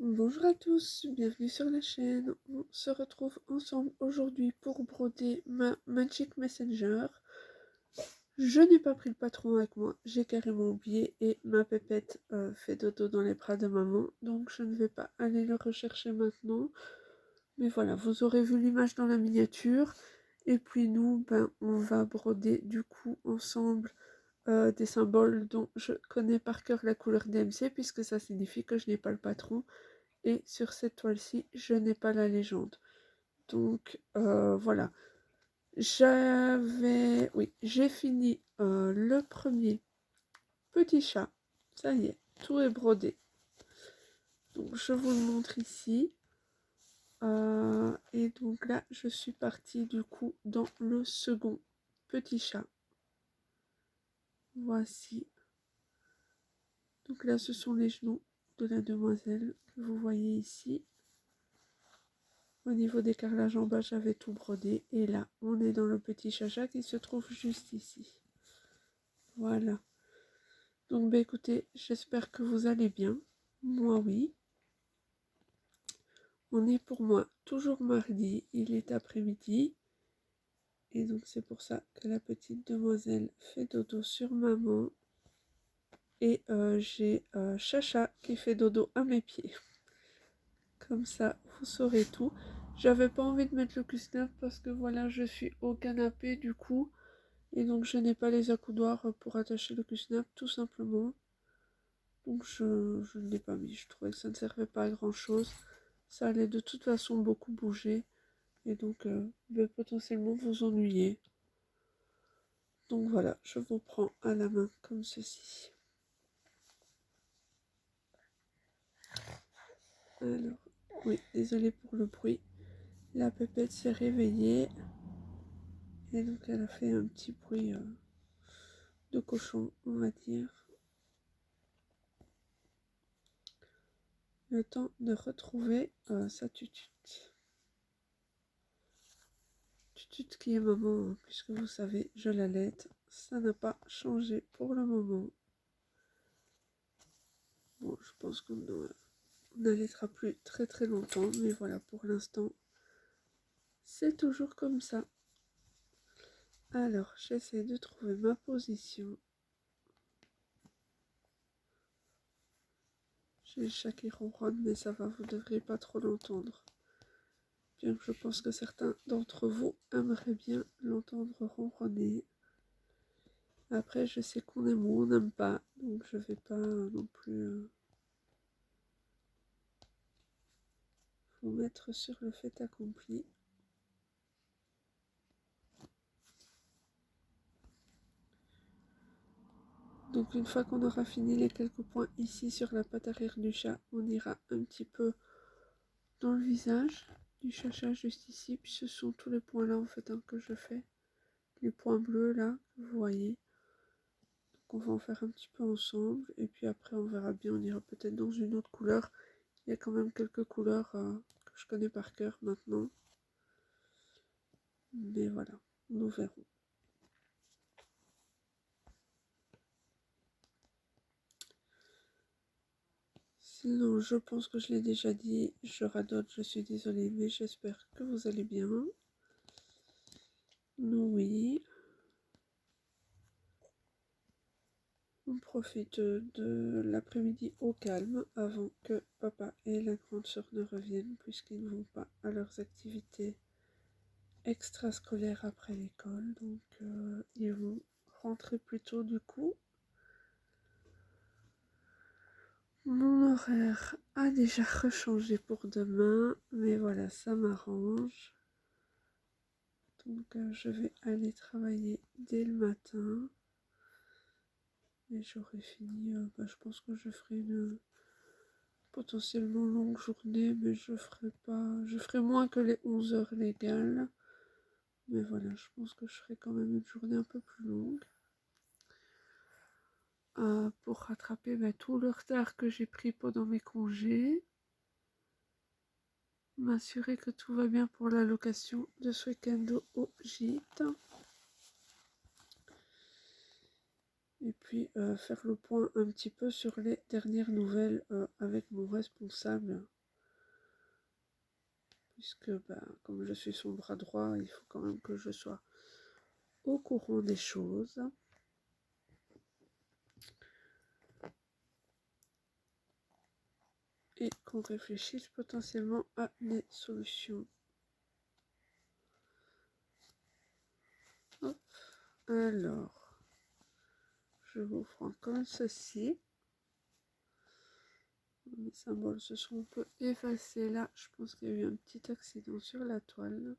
Bonjour à tous, bienvenue sur la chaîne. On se retrouve ensemble aujourd'hui pour broder ma Magic Messenger. Je n'ai pas pris le patron avec moi, j'ai carrément oublié et ma pépette fait dodo dans les bras de maman, donc je ne vais pas aller le rechercher maintenant. Mais voilà, vous aurez vu l'image dans la miniature. Et puis nous, on va broder du coup ensemble des symboles dont je connais par cœur la couleur DMC puisque ça signifie que je n'ai pas le patron. Et sur cette toile-ci, je n'ai pas la légende. Donc voilà. Oui, j'ai fini le premier petit chat. Ça y est, tout est brodé. Donc je vous le montre ici. Et donc là, je suis partie du coup dans le second petit chat. Voici. Donc là, ce sont les genoux de la demoiselle que vous voyez ici. Au niveau des carrelages en bas, j'avais tout brodé. Et là, on est dans le petit chacha qui se trouve juste ici. Voilà. Donc, écoutez, j'espère que vous allez bien. Moi, oui. On est pour moi toujours mardi. Il est après-midi. Et donc, c'est pour ça que la petite demoiselle fait dodo sur maman. Et j'ai Chacha qui fait dodo à mes pieds. Comme ça, vous saurez tout. J'avais pas envie de mettre le cuistot parce que voilà, je suis au canapé du coup. Et donc je n'ai pas les accoudoirs pour attacher le cuistot tout simplement. Donc je ne l'ai pas mis. Je trouvais que ça ne servait pas à grand chose. Ça allait de toute façon beaucoup bouger. Et donc potentiellement vous ennuyer. Donc voilà, je vous prends à la main comme ceci. Alors, oui, désolée pour le bruit. La pépette s'est réveillée. Et donc elle a fait un petit bruit de cochon, on va dire. Le temps de retrouver sa tutute. Tutute qui est maman, hein, puisque vous savez, je l'allaite. Ça n'a pas changé pour le moment. Bon, je pense qu'on n'allaitera plus très très longtemps, mais voilà, pour l'instant, c'est toujours comme ça. Alors, j'essaie de trouver ma position. J'ai le chat qui ronronne, mais ça va, vous ne devriez pas trop l'entendre. Bien que je pense que certains d'entre vous aimeraient bien l'entendre ronronner. Après, je sais qu'on aime ou on n'aime pas, donc je vais pas non plus vous mettre sur le fait accompli. Donc une fois qu'on aura fini les quelques points ici sur la patte arrière du chat, on ira un petit peu dans le visage du chacha juste ici. Puis ce sont tous les points là en fait que je fais. Les points bleus là, que vous voyez. Donc on va en faire un petit peu ensemble. Et puis après on verra bien, on ira peut-être dans une autre couleur. Il y a quand même quelques couleurs que je connais par cœur maintenant. Mais voilà, nous verrons. Sinon, je pense que je l'ai déjà dit, je radote, je suis désolée, mais j'espère que vous allez bien. Nous, oui. On profite de l'après-midi au calme avant que papa et la grande sœur ne reviennent, puisqu'ils ne vont pas à leurs activités extrascolaires après l'école. Donc, ils vont rentrer plus tôt du coup. Mon horaire a déjà rechangé pour demain, mais voilà, ça m'arrange. Donc je vais aller travailler dès le matin. Et j'aurai fini, je pense que je ferai une potentiellement longue journée, mais je ferai moins que les 11 heures légales. Mais voilà, je pense que je ferai quand même une journée un peu plus longue. Pour rattraper tout le retard que j'ai pris pendant mes congés. M'assurer que tout va bien pour la location de ce week-end au gîte. Et puis faire le point un petit peu sur les dernières nouvelles avec mon responsable. Puisque comme je suis son bras droit, il faut quand même que je sois au courant des choses. Et qu'on réfléchisse potentiellement à des solutions. Hop. Alors, je vous prends comme ceci. Les symboles se sont un peu effacés là. Je pense qu'il y a eu un petit accident sur la toile.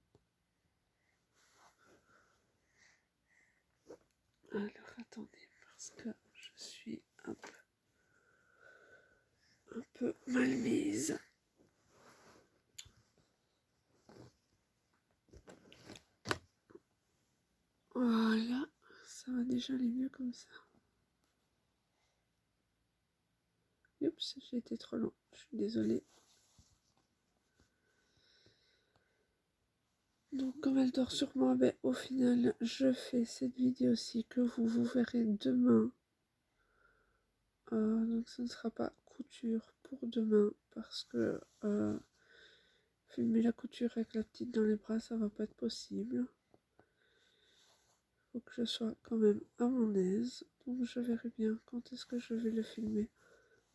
Alors, attendez, parce que je suis un peu mal mise. Voilà, ça va déjà aller mieux comme ça. Oups, j'ai été trop long, je suis désolée. Donc comme elle dort sur moi, au final, je fais cette vidéo-ci que vous verrez demain. Donc ce ne sera pas couture pour demain parce que filmer la couture avec la petite dans les bras, ça va pas être possible. Faut que je sois quand même à mon aise. Donc je verrai bien quand est-ce que je vais le filmer.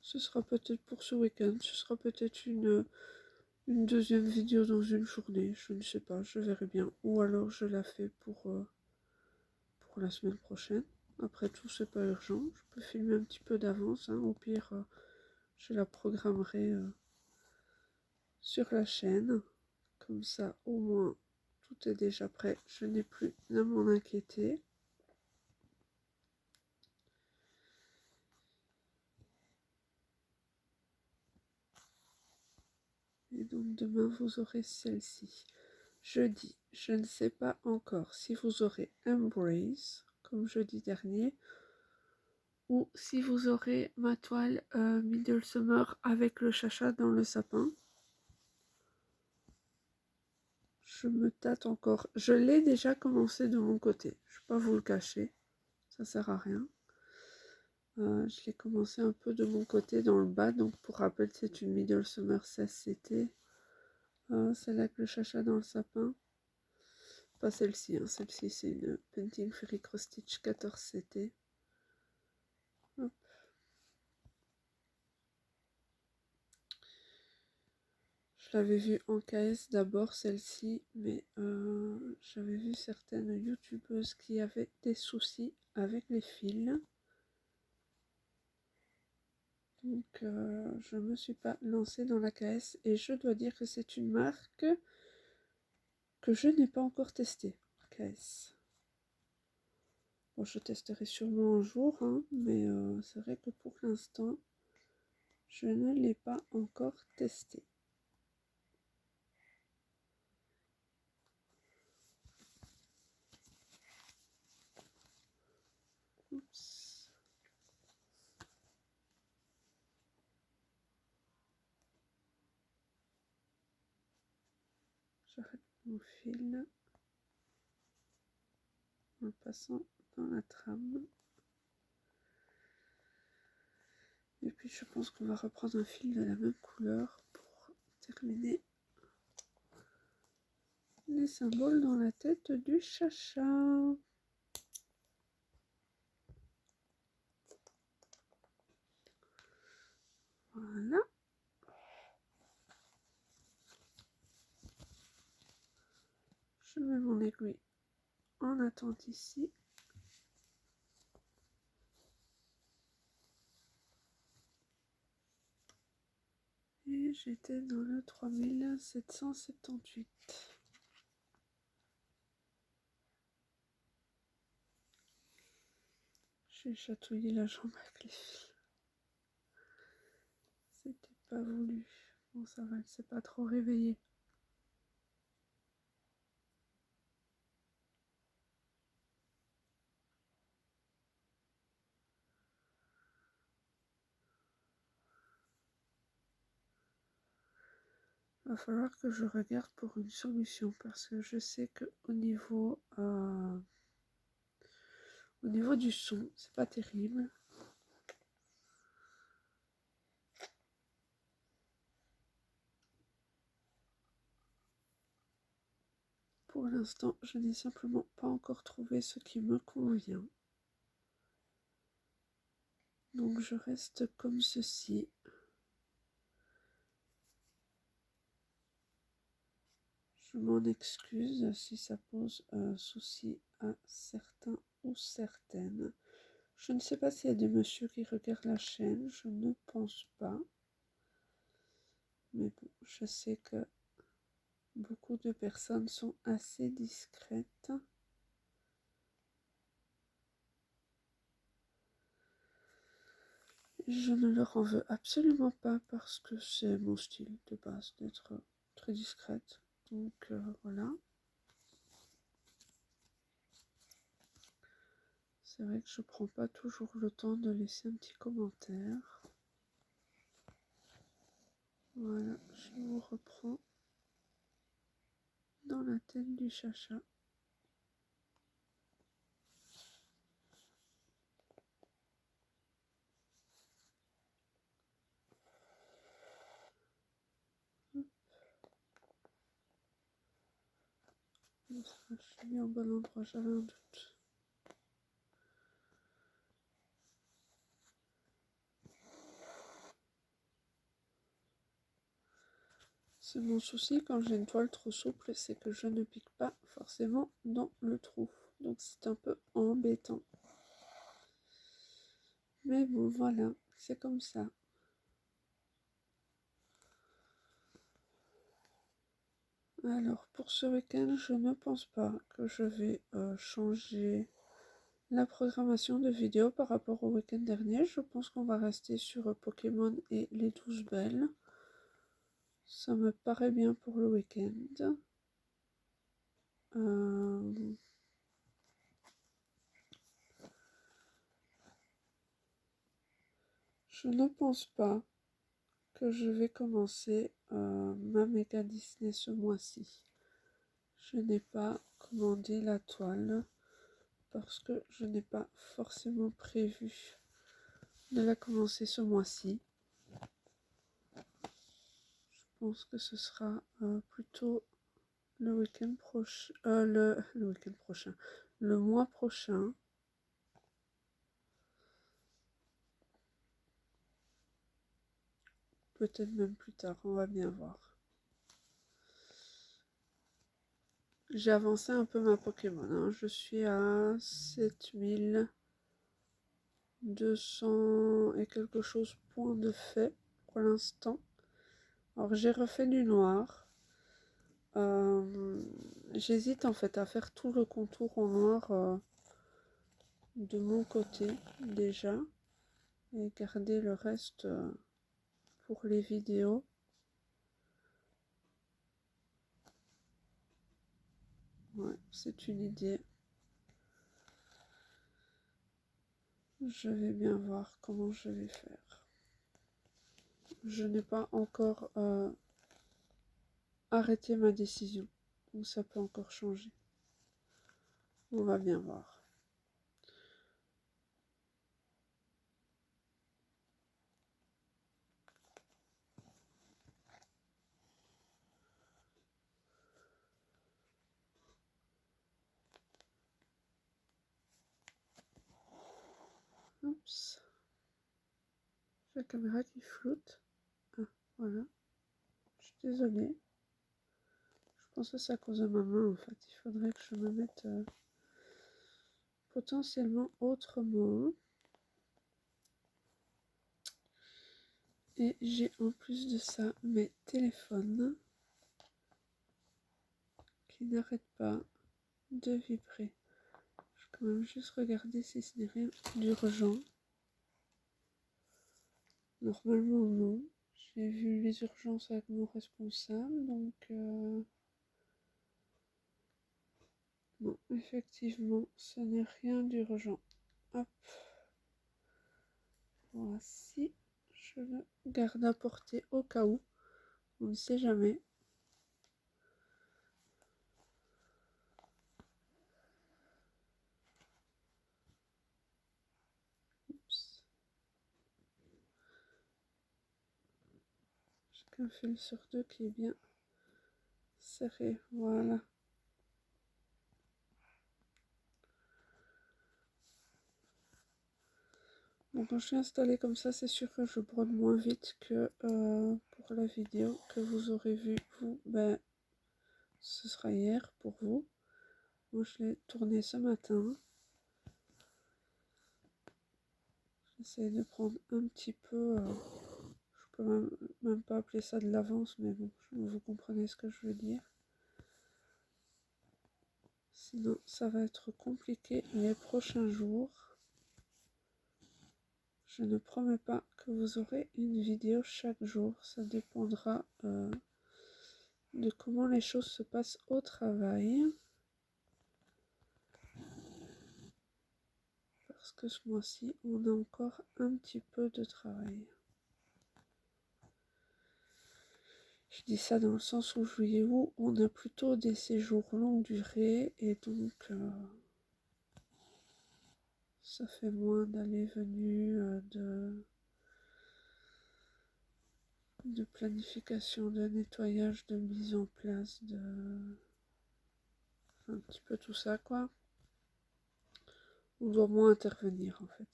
Ce sera peut-être pour ce week-end, ce sera peut-être une deuxième vidéo dans une journée, je ne sais pas, je verrai bien. Ou alors je la fais pour la semaine prochaine. Après tout, c'est pas urgent, je peux filmer un petit peu d'avance, hein. Au pire, je la programmerai sur la chaîne. Comme ça, au moins, tout est déjà prêt, je n'ai plus à m'en inquiéter. Et donc demain, vous aurez celle-ci. Jeudi, je ne sais pas encore si vous aurez Embrace, comme jeudi dernier, ou si vous aurez ma toile Middle Summer avec le chacha dans le sapin. Je me tâte encore. Je l'ai déjà commencé de mon côté, je ne vais pas vous le cacher, ça sert à rien. Je l'ai commencé un peu de mon côté dans le bas, donc pour rappel, c'est une Middle Summer 16CT. Celle avec le chacha dans le sapin. Pas celle-ci, hein. Celle-ci c'est une Painting Fairy Cross Stitch 14CT. Hop. Je l'avais vue en KS d'abord, celle-ci, mais j'avais vu certaines youtubeuses qui avaient des soucis avec les fils. Donc je ne me suis pas lancée dans la KS et je dois dire que c'est une marque que je n'ai pas encore testée, KS. Bon, je testerai sûrement un jour, hein, mais c'est vrai que pour l'instant, je ne l'ai pas encore testée. Oups. J'arrête mon fil en le passant dans la trame. Et puis je pense qu'on va reprendre un fil de la même couleur pour terminer les symboles dans la tête du chacha. Voilà. Je mets mon aiguille en attente ici. Et j'étais dans le 3778. J'ai chatouillé la jambe avec les fils. C'était pas voulu. Bon, ça va, elle s'est pas trop réveillée. Va falloir que je regarde pour une solution parce que je sais que au Au niveau du son, c'est pas terrible. Pour l'instant, je n'ai simplement pas encore trouvé ce qui me convient. Donc je reste comme ceci. Je m'en excuse si ça pose souci à certains ou certaines. Je ne sais pas s'il y a des messieurs qui regardent la chaîne, je ne pense pas. Mais bon, je sais que beaucoup de personnes sont assez discrètes. Je ne leur en veux absolument pas parce que c'est mon style de base d'être très discrète. Donc voilà. C'est vrai que je prends pas toujours le temps de laisser un petit commentaire. Voilà, je vous reprends dans la tête du chacha. Je suis mis au bon endroit, j'avais un doute. C'est mon souci quand j'ai une toile trop souple, c'est que je ne pique pas forcément dans le trou. Donc c'est un peu embêtant. Mais bon, voilà, c'est comme ça. Alors, pour ce week-end, je ne pense pas que je vais changer la programmation de vidéos par rapport au week-end dernier. Je pense qu'on va rester sur Pokémon et les 12 belles. Ça me paraît bien pour le week-end. Je ne pense pas que je vais commencer ma méga Disney ce mois-ci. Je n'ai pas commandé la toile parce que je n'ai pas forcément prévu de la commencer ce mois-ci. Je pense que ce sera plutôt le week-end prochain, le week-end prochain, le mois prochain. Peut-être même plus tard, on va bien voir. J'ai avancé un peu ma Pokémon, hein. Je suis à 7200 et quelque chose points de fait pour l'instant. Alors j'ai refait du noir. J'hésite en fait à faire tout le contour en noir de mon côté déjà et garder le reste pour les vidéos. Ouais, c'est une idée. Je vais bien voir comment je vais faire. Je n'ai pas encore arrêté ma décision, donc ça peut encore changer. On va bien voir. Oups. La caméra qui flotte. Ah, voilà. Je suis désolée. Je pense que c'est à cause de ma main en fait. Il faudrait que je me mette potentiellement autrement. Et j'ai en plus de ça mes téléphones qui n'arrêtent pas de vibrer. Je vais quand même juste regarder si ce n'est rien d'urgent. Normalement non. J'ai vu les urgences avec mon responsable, donc non, effectivement, ce n'est rien d'urgent. Hop. Voici. Je le garde à portée au cas où. On ne sait jamais. avec un fil sur deux qui est bien serré. Voilà. Bon, quand je suis installée comme ça, c'est sûr que je brode moins vite que pour la vidéo que vous aurez vue. Vous, ben, ce sera hier pour vous. Moi, je l'ai tourné ce matin. J'essaie de prendre un petit peu... je peux même pas appeler ça de l'avance, mais bon, vous comprenez ce que je veux dire. Sinon, ça va être compliqué les prochains jours. Je ne promets pas que vous aurez une vidéo chaque jour. Ça dépendra de comment les choses se passent au travail. Parce que ce mois-ci, on a encore un petit peu de travail. Je dis ça dans le sens où juillet août, on a plutôt des séjours longue durée et donc ça fait moins d'aller-venue, de planification, de nettoyage, de mise en place, de un petit peu tout ça quoi. On doit moins intervenir en fait.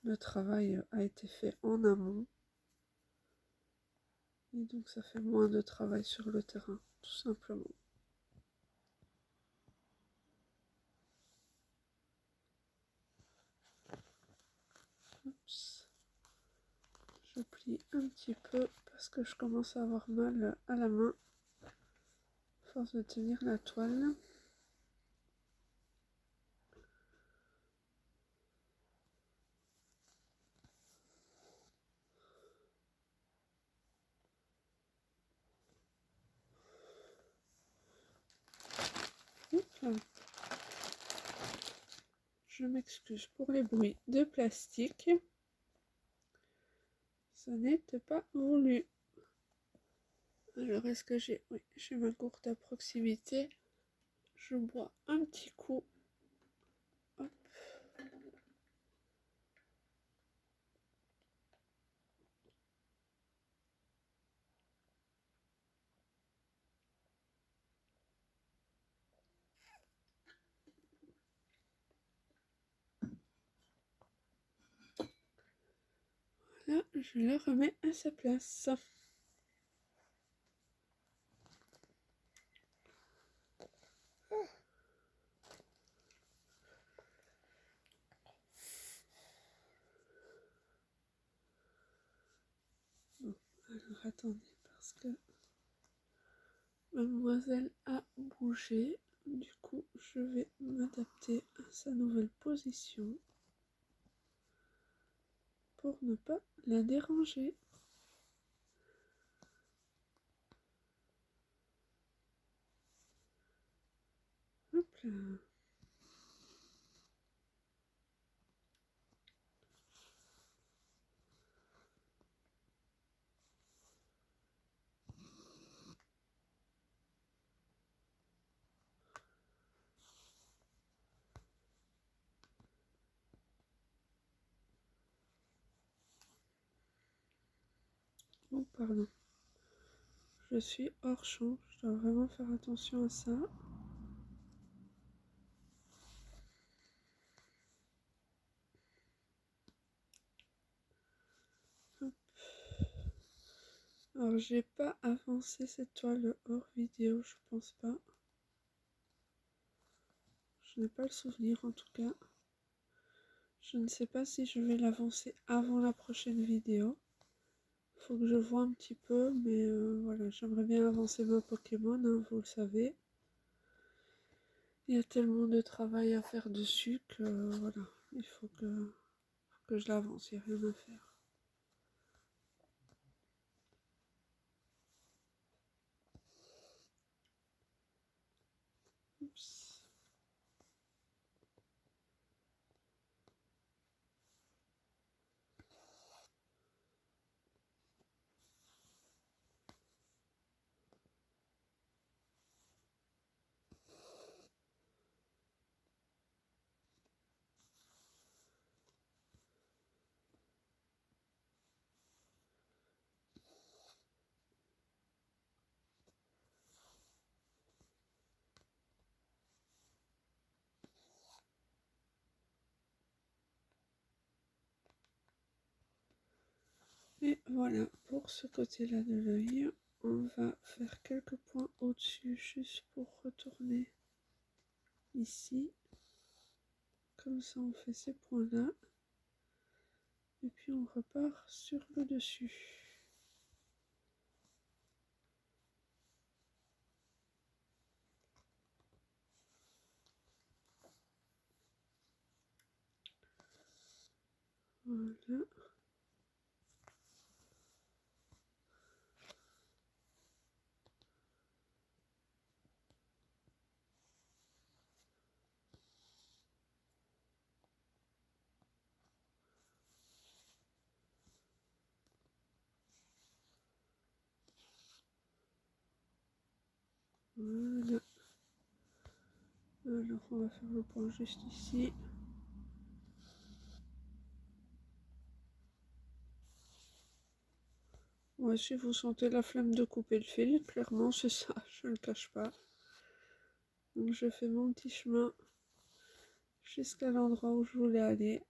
Le travail a été fait en amont et donc ça fait moins de travail sur le terrain, tout simplement. Oups. Je plie un petit peu parce que je commence à avoir mal à la main à force de tenir la toile. Je m'excuse pour les bruits de plastique. Ça n'était pas voulu. Alors, est-ce que j'ai... Oui, j'ai ma gourde à proximité. Je bois un petit coup. Hop. Voilà, je le remets à sa place. Bon, alors attendez, parce que mademoiselle a bougé. Du coup, je vais m'adapter à sa nouvelle position pour ne pas la déranger. Hop là. Oh, pardon. Je suis hors champ. Je dois vraiment faire attention à ça. Hop. Alors, j'ai pas avancé cette toile hors vidéo, je pense pas. Je n'ai pas le souvenir en tout cas. Je ne sais pas si je vais l'avancer avant la prochaine vidéo. Faut que je vois un petit peu, mais voilà, j'aimerais bien avancer ma Pokémon, hein, vous le savez. Il y a tellement de travail à faire dessus que voilà, il faut que je l'avance, il n'y a rien à faire. Oups. Et voilà pour ce côté-là de l'œil. On va faire quelques points au-dessus juste pour retourner ici. Comme ça on fait ces points-là. Et puis on repart sur le dessus. Voilà. Voilà. Alors on va faire le point juste ici. Ouais, si vous sentez la flemme de couper le fil, clairement c'est ça, je ne le cache pas. Donc je fais mon petit chemin jusqu'à l'endroit où je voulais aller.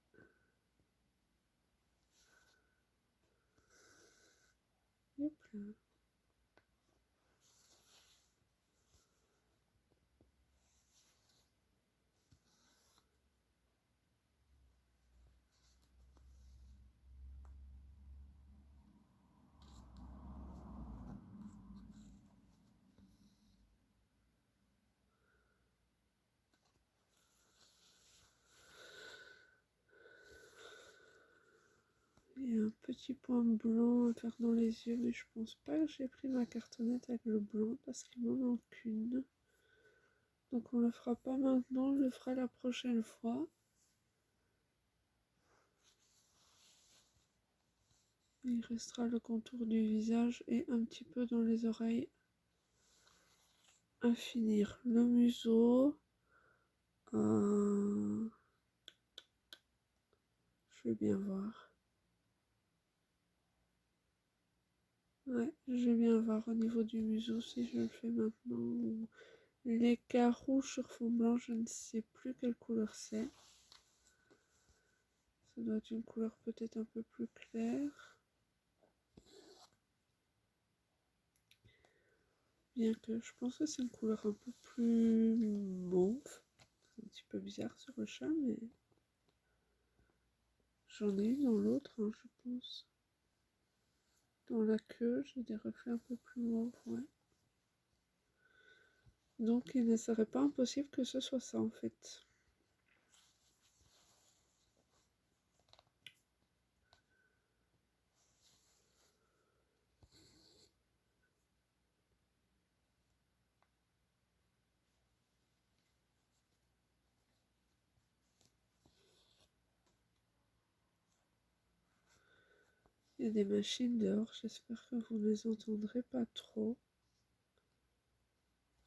Hop là. Il y a un petit point blanc à faire dans les yeux, mais je pense pas que j'ai pris ma cartonnette avec le blanc parce qu'il m'en manque une. Donc on le fera pas maintenant, on le fera la prochaine fois. Il restera le contour du visage et un petit peu dans les oreilles à finir. Le museau. Je vais bien voir. Ouais, je vais bien voir au niveau du museau si je le fais maintenant. L'écart rouge sur fond blanc, je ne sais plus quelle couleur c'est. Ça doit être une couleur peut-être un peu plus claire. Bien que je pense que c'est une couleur un peu plus mauve. C'est un petit peu bizarre sur le chat, mais j'en ai une dans l'autre, hein, je pense. Dans la queue, j'ai des reflets un peu plus mauve, ouais. Donc il ne serait pas impossible que ce soit ça en fait. Il y a des machines dehors, j'espère que vous ne les entendrez pas trop.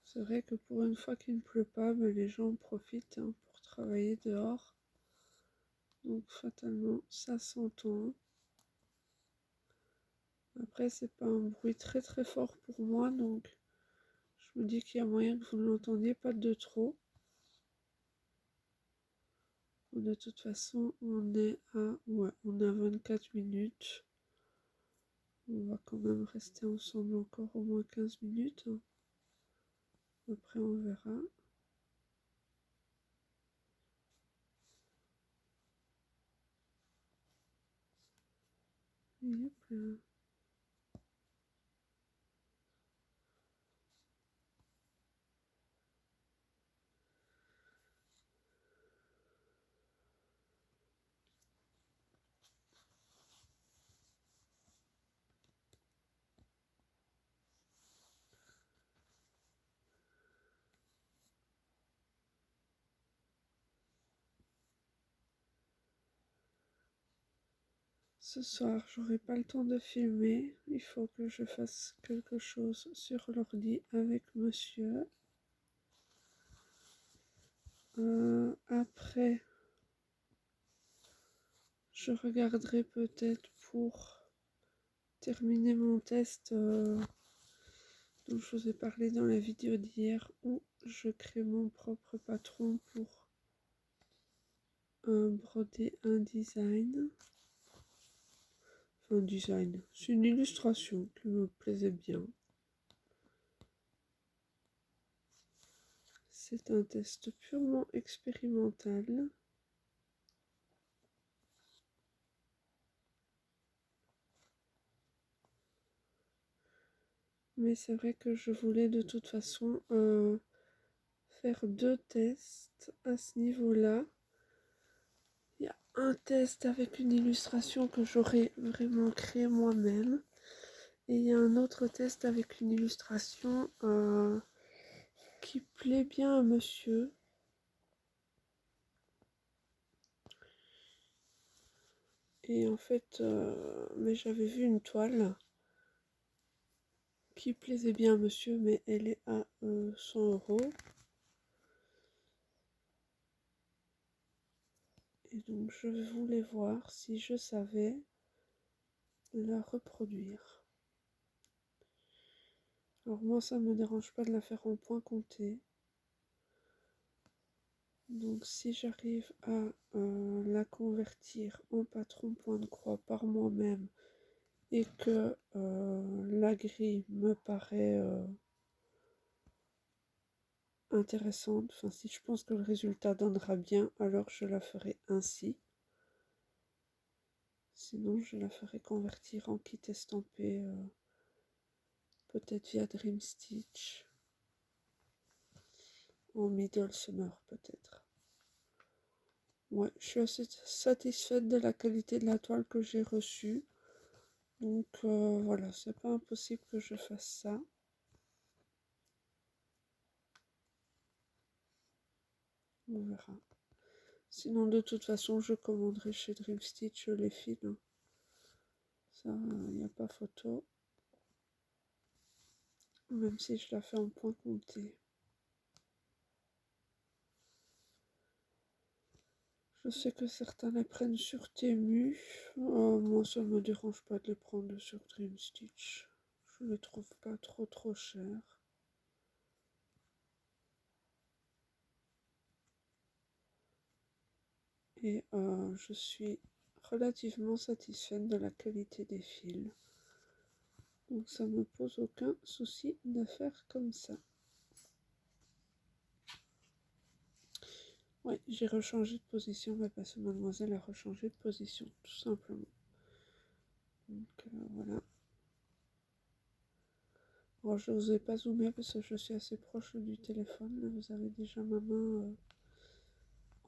C'est vrai que pour une fois qu'il ne pleut pas, ben les gens en profitent hein, pour travailler dehors. Donc fatalement, ça s'entend. Après, c'est pas un bruit très très fort pour moi, donc je me dis qu'il y a moyen que vous ne l'entendiez pas de trop. De toute façon, on est à 24 minutes. On va quand même rester ensemble encore au moins 15 minutes. Après, on verra. Et hop là. Ce soir, j'aurai pas le temps de filmer. Il faut que je fasse quelque chose sur l'ordi avec monsieur. Après, je regarderai peut-être pour terminer mon test dont je vous ai parlé dans la vidéo d'hier où je crée mon propre patron pour broder un design. un design, c'est une illustration qui me plaisait bien. C'est un test purement expérimental. Mais c'est vrai que je voulais de toute façon faire 2 tests à ce niveau-là. Il y a un test avec une illustration que j'aurais vraiment créée moi-même. Et il y a un autre test avec une illustration qui plaît bien à monsieur. Et en fait, mais j'avais vu une toile qui plaisait bien à monsieur, mais elle est à 100 €. Et donc je voulais voir si je savais la reproduire. Alors moi ça me dérange pas de la faire en point compté. Donc si j'arrive à la convertir en patron point de croix par moi-même et que la grille me paraît intéressante, enfin si je pense que le résultat donnera bien, alors je la ferai ainsi. Sinon je la ferai convertir en kit estampé, peut-être via Dream Stitch, en Middle Summer peut-être. Ouais, je suis assez satisfaite de la qualité de la toile que j'ai reçue. Donc voilà, c'est pas impossible que je fasse ça. On verra. Sinon, de toute façon, je commanderai chez Dream Stitch les fils. Hein. Ça, il n'y a pas photo. Même si je la fais en point compté. Je sais que certains les prennent sur Temu. Moi, ça me dérange pas de les prendre sur Dream Stitch. Je les trouve pas trop chers. Et je suis relativement satisfaite de la qualité des fils. Donc ça me pose aucun souci de faire comme ça. Oui, j'ai rechangé de position, mais parce que mademoiselle a rechangé de position, tout simplement. Donc voilà. Alors je n'osais pas zoomer parce que je suis assez proche du téléphone. Là, vous avez déjà ma main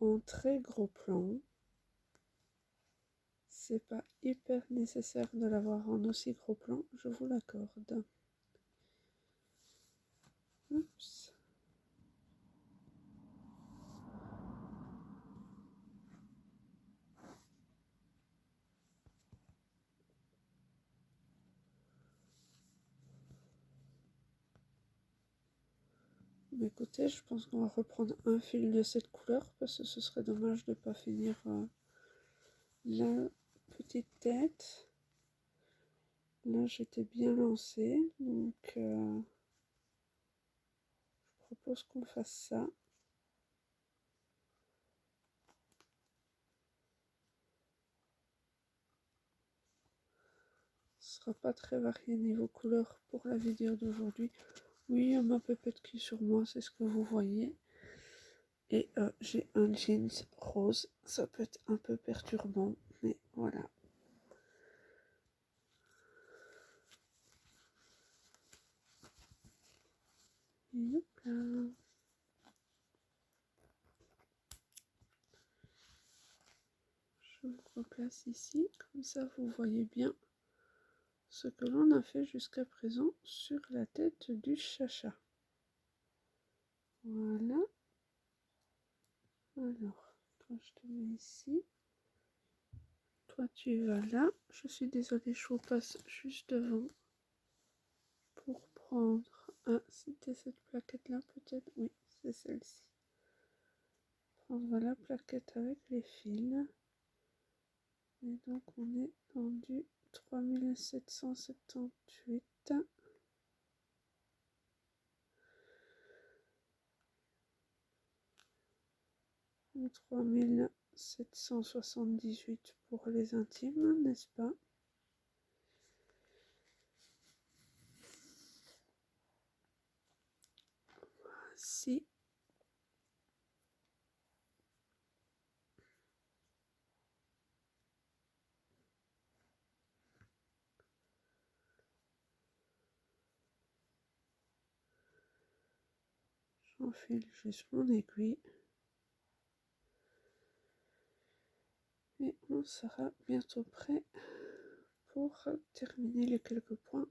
en très gros plan. C'est pas hyper nécessaire de l'avoir en aussi gros plan, je vous l'accorde. Oups. Mais écoutez, je pense qu'on va reprendre un fil de cette couleur parce que ce serait dommage de ne pas finir la petite tête. Là, j'étais bien lancée, donc je propose qu'on fasse ça. Ce sera pas très varié niveau couleur pour la vidéo d'aujourd'hui. Oui, il y a ma pépette qui est sur moi, c'est ce que vous voyez. Et j'ai un jeans rose, ça peut être un peu perturbant, mais voilà. Hop là. Je le replace ici, comme ça vous voyez bien ce que l'on a fait jusqu'à présent sur la tête du chacha. Voilà. Alors, toi je te mets ici. Toi tu vas là. Je suis désolée, je vous passe juste devant pour prendre... Ah, c'était cette plaquette là peut-être? Oui, c'est celle-ci. Prendre la plaquette avec les fils. Et donc on est dans du 3778. 3778 pour les intimes, n'est-ce pas? Si. J'enfile juste mon aiguille. Et on sera bientôt prêt pour terminer les quelques points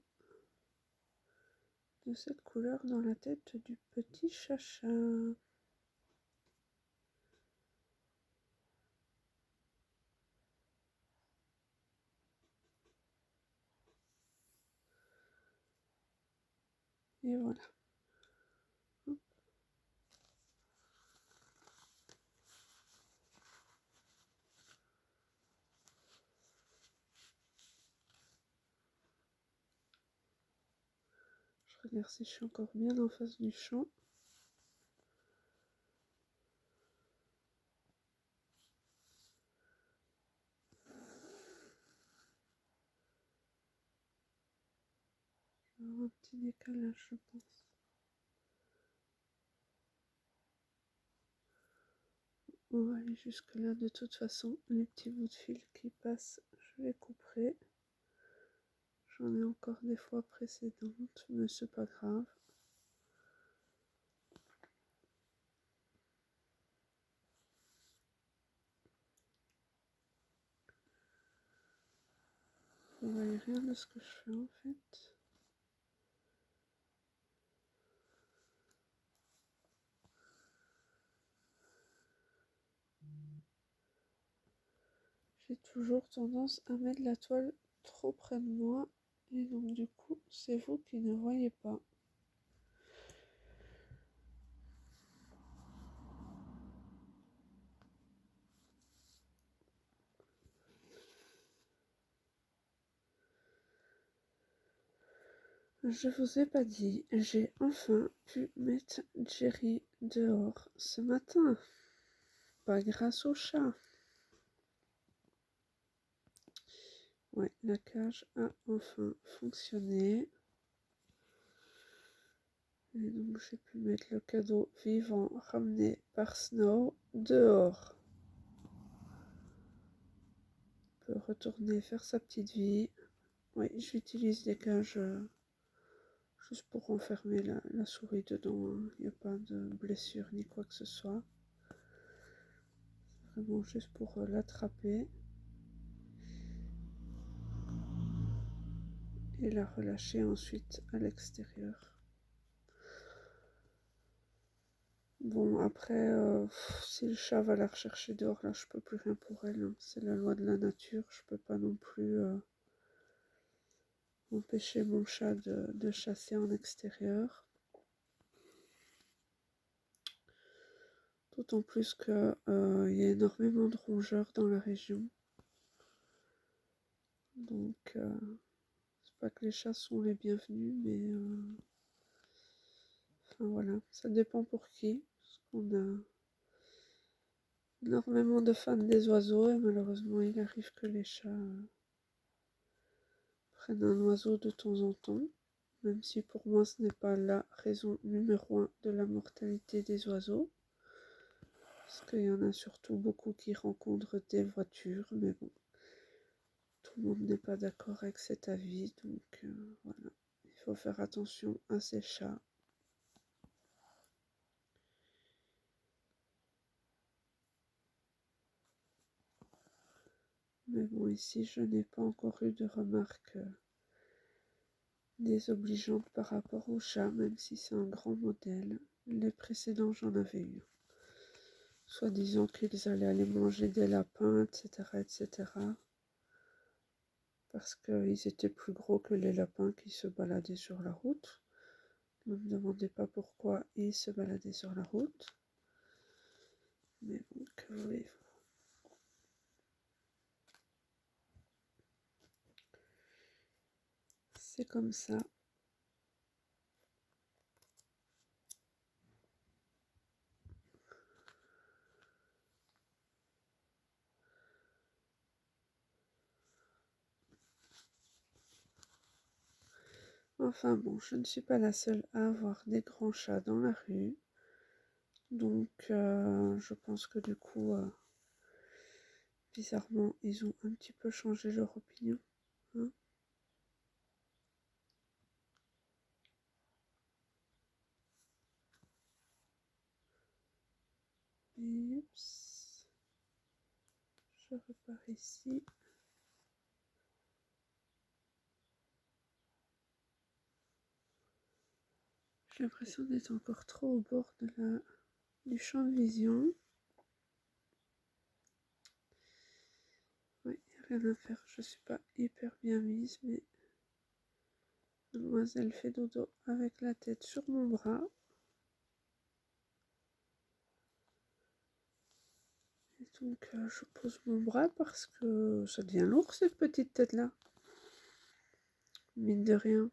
de cette couleur dans la tête du petit chacha. Et voilà. Je regarde si je suis encore bien en face du champ. Un petit décalage, je pense. On va aller jusque là. De toute façon, les petits bouts de fil qui passent, je les couperai. J'en ai encore des fois précédentes, mais c'est pas grave. Vous voyez rien de ce que je fais en fait. J'ai toujours tendance à mettre la toile trop près de moi et donc du coup c'est vous qui ne voyez pas. Je vous ai pas dit, j'ai enfin pu mettre Jerry dehors ce matin. Pas grâce au chat. Ouais, la cage a enfin fonctionné. Et donc j'ai pu mettre le cadeau vivant ramené par Snow dehors. Il peut retourner faire sa petite vie. Oui, j'utilise des cages juste pour enfermer la souris dedans. Il n'y a pas de blessure ni quoi que ce soit. C'est vraiment juste pour l'attraper. Et la relâcher ensuite à l'extérieur. Bon, après, si le chat va la rechercher dehors, là, je peux plus rien pour elle. Hein. C'est la loi de la nature. Je peux pas non plus empêcher mon chat de chasser en extérieur. D'autant plus qu'il y a énormément de rongeurs dans la région. Donc, c'est pas que les chats sont les bienvenus, mais enfin voilà, ça dépend pour qui. Parce qu'on a énormément de fans des oiseaux et malheureusement, il arrive que les chats prennent un oiseau de temps en temps. Même si pour moi, ce n'est pas la raison numéro 1 de la mortalité des oiseaux. Parce qu'il y en a surtout beaucoup qui rencontrent des voitures, mais bon. Tout le monde n'est pas d'accord avec cet avis, donc voilà. Il faut faire attention à ces chats. Mais bon, ici, je n'ai pas encore eu de remarques désobligeantes par rapport aux chats, même si c'est un grand modèle. Les précédents, j'en avais eu. Soit disant qu'ils allaient aller manger des lapins, etc., etc. Parce qu'ils étaient plus gros que les lapins qui se baladaient sur la route. Ne me demandez pas pourquoi ils se baladaient sur la route. Mais bon, que voulez-vous? C'est comme ça. Enfin bon, je ne suis pas la seule à avoir des grands chats dans la rue. Donc je pense que du coup, bizarrement, ils ont un petit peu changé leur opinion. Hein. Et oups, je repars ici. J'ai l'impression d'être encore trop au bord du champ de vision. Oui, rien à faire. Je suis pas hyper bien mise, mais mademoiselle fait dodo avec la tête sur mon bras. Et donc je pose mon bras parce que ça devient lourd cette petite tête-là. Mine de rien.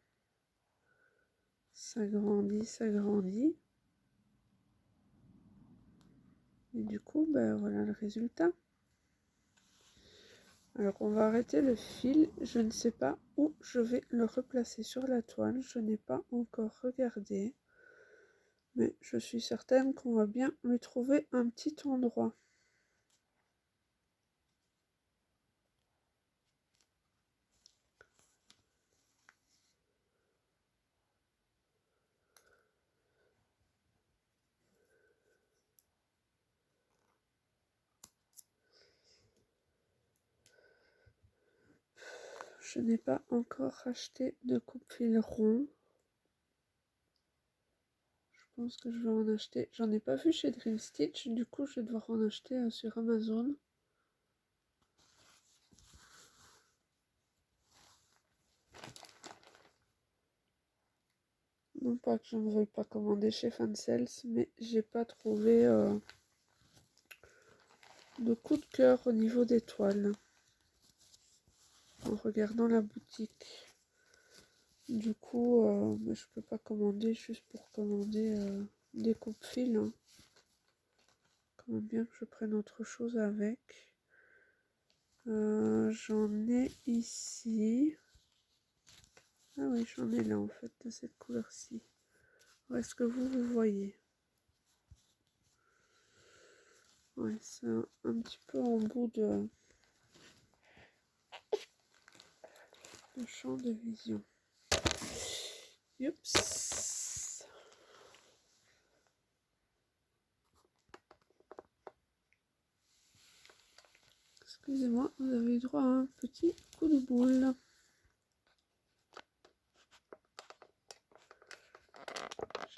Ça grandit, ça grandit. Et du coup, ben voilà le résultat. Alors on va arrêter le fil. Je ne sais pas où je vais le replacer sur la toile. Je n'ai pas encore regardé. Mais je suis certaine qu'on va bien lui trouver un petit endroit. Je n'ai pas encore acheté de coupe-fil rond. Je pense que je vais en acheter. J'en ai pas vu chez Dream Stitch. Du coup, je vais devoir en acheter sur Amazon. Non pas que je ne veuille pas commander chez Fansels, mais j'ai pas trouvé de coup de cœur au niveau des toiles en regardant la boutique. Du coup, je peux pas commander juste pour commander des coupe-fils. Hein. Quand même bien que je prenne autre chose avec. J'en ai ici. Ah oui, j'en ai là en fait de cette couleur-ci. Est-ce que vous voyez? Ouais, c'est un petit peu en bout de champ de vision. Oups. Excusez-moi, vous avez eu droit à un petit coup de boule.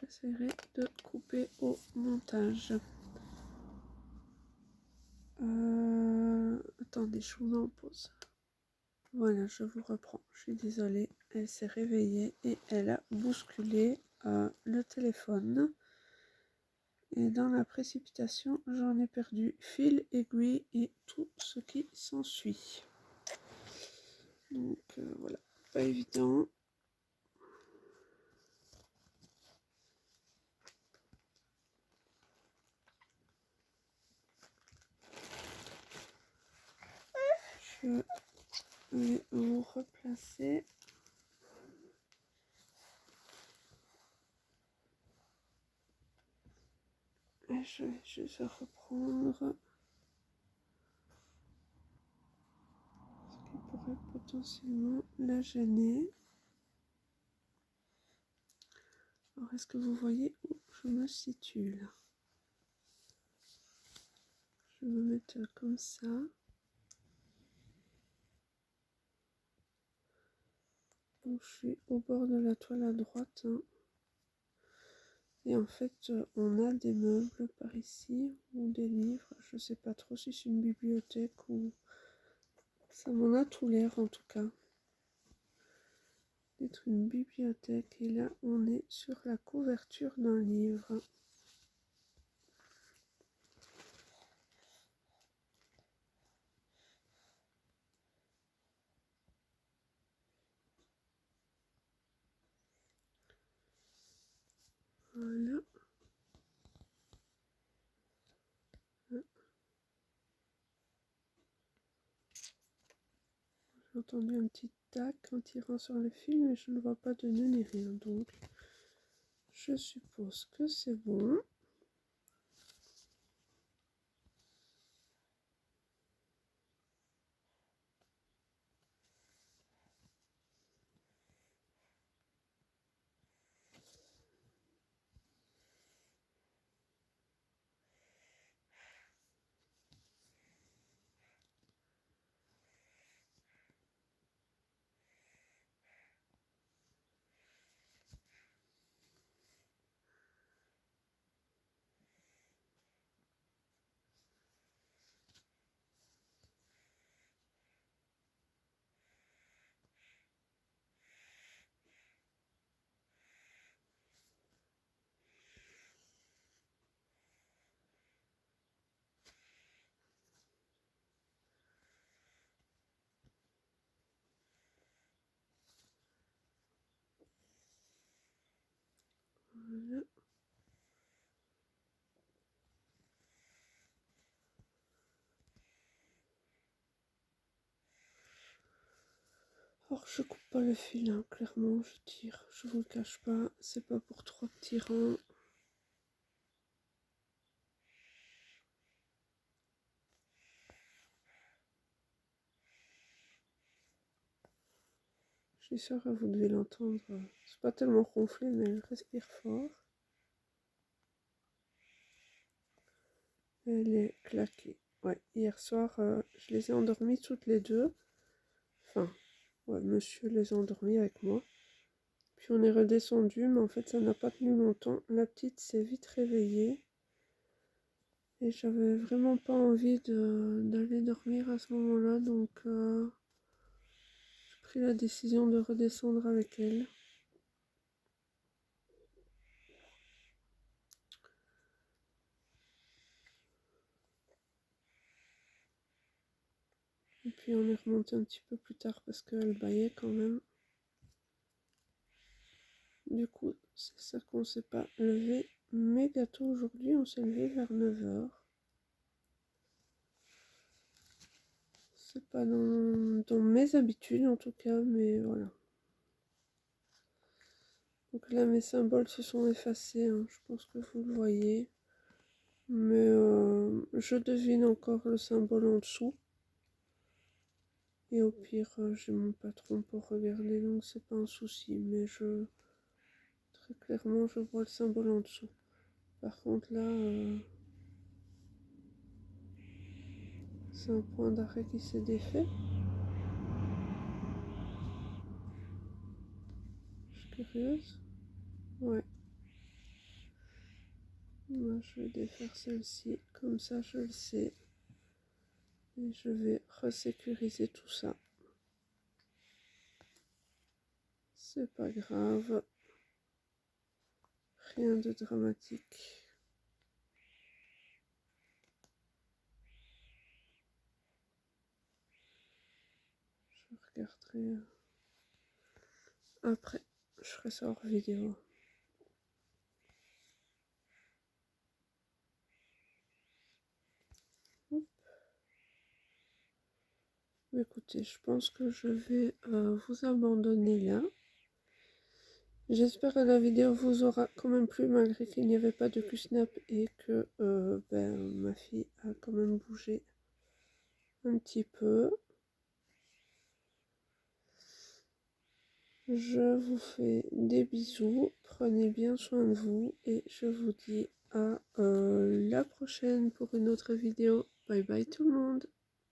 J'essaierai de couper au montage. Attendez, je vous mets en pause. Voilà, je vous reprends. Je suis désolée, elle s'est réveillée et elle a bousculé le téléphone. Et dans la précipitation, j'en ai perdu fil, aiguille et tout ce qui s'ensuit. Donc voilà, pas évident. Je vais vous replacer. Et je vais juste reprendre ce qui pourrait potentiellement la gêner. Alors, est-ce que vous voyez où je me situe là? Je vais me mettre comme ça. Donc, je suis au bord de la toile à droite. Hein. Et en fait, on a des meubles par ici, ou des livres. Je sais pas trop si c'est une bibliothèque ou... Ça m'en a tout l'air en tout cas. D'être une bibliothèque. Et là, on est sur la couverture d'un livre. Voilà. J'ai entendu un petit tac en tirant sur le fil, mais je ne vois pas de nœud ni rien. Donc, je suppose que c'est bon. Alors je coupe pas le fil, hein, clairement je tire, je vous le cache pas, c'est pas pour 3 petits rangs. Je suis sûre que vous devez l'entendre, c'est pas tellement ronflé mais elle respire fort. Elle est claquée. Ouais, hier soir je les ai endormis toutes les deux. Enfin, ouais, monsieur les a endormis avec moi. Puis on est redescendu, mais en fait ça n'a pas tenu longtemps. La petite s'est vite réveillée. Et j'avais vraiment pas envie d'aller dormir à ce moment-là, donc j'ai pris la décision de redescendre avec elle. Et puis on est remonté un petit peu plus tard parce qu'elle bâillait quand même. Du coup, c'est ça qu'on s'est pas levé méga tôt aujourd'hui, on s'est levé vers 9h. C'est pas dans mes habitudes en tout cas, mais voilà. Donc là mes symboles se sont effacés, hein, je pense que vous le voyez. Mais je devine encore le symbole en dessous. Et au pire, j'ai mon patron pour regarder, donc c'est pas un souci. Mais très clairement, je vois le symbole en dessous. Par contre, là, c'est un point d'arrêt qui s'est défait. Je suis curieuse. Ouais. Moi, je vais défaire celle-ci. Comme ça, je le sais. Et je vais resécuriser tout ça. C'est pas grave. Rien de dramatique. Je regarderai après. Je ferai ça hors vidéo. Écoutez, je pense que je vais vous abandonner là. J'espère que la vidéo vous aura quand même plu malgré qu'il n'y avait pas de Q-Snap et que ma fille a quand même bougé un petit peu. Je vous fais des bisous, prenez bien soin de vous et je vous dis à la prochaine pour une autre vidéo. Bye bye tout le monde.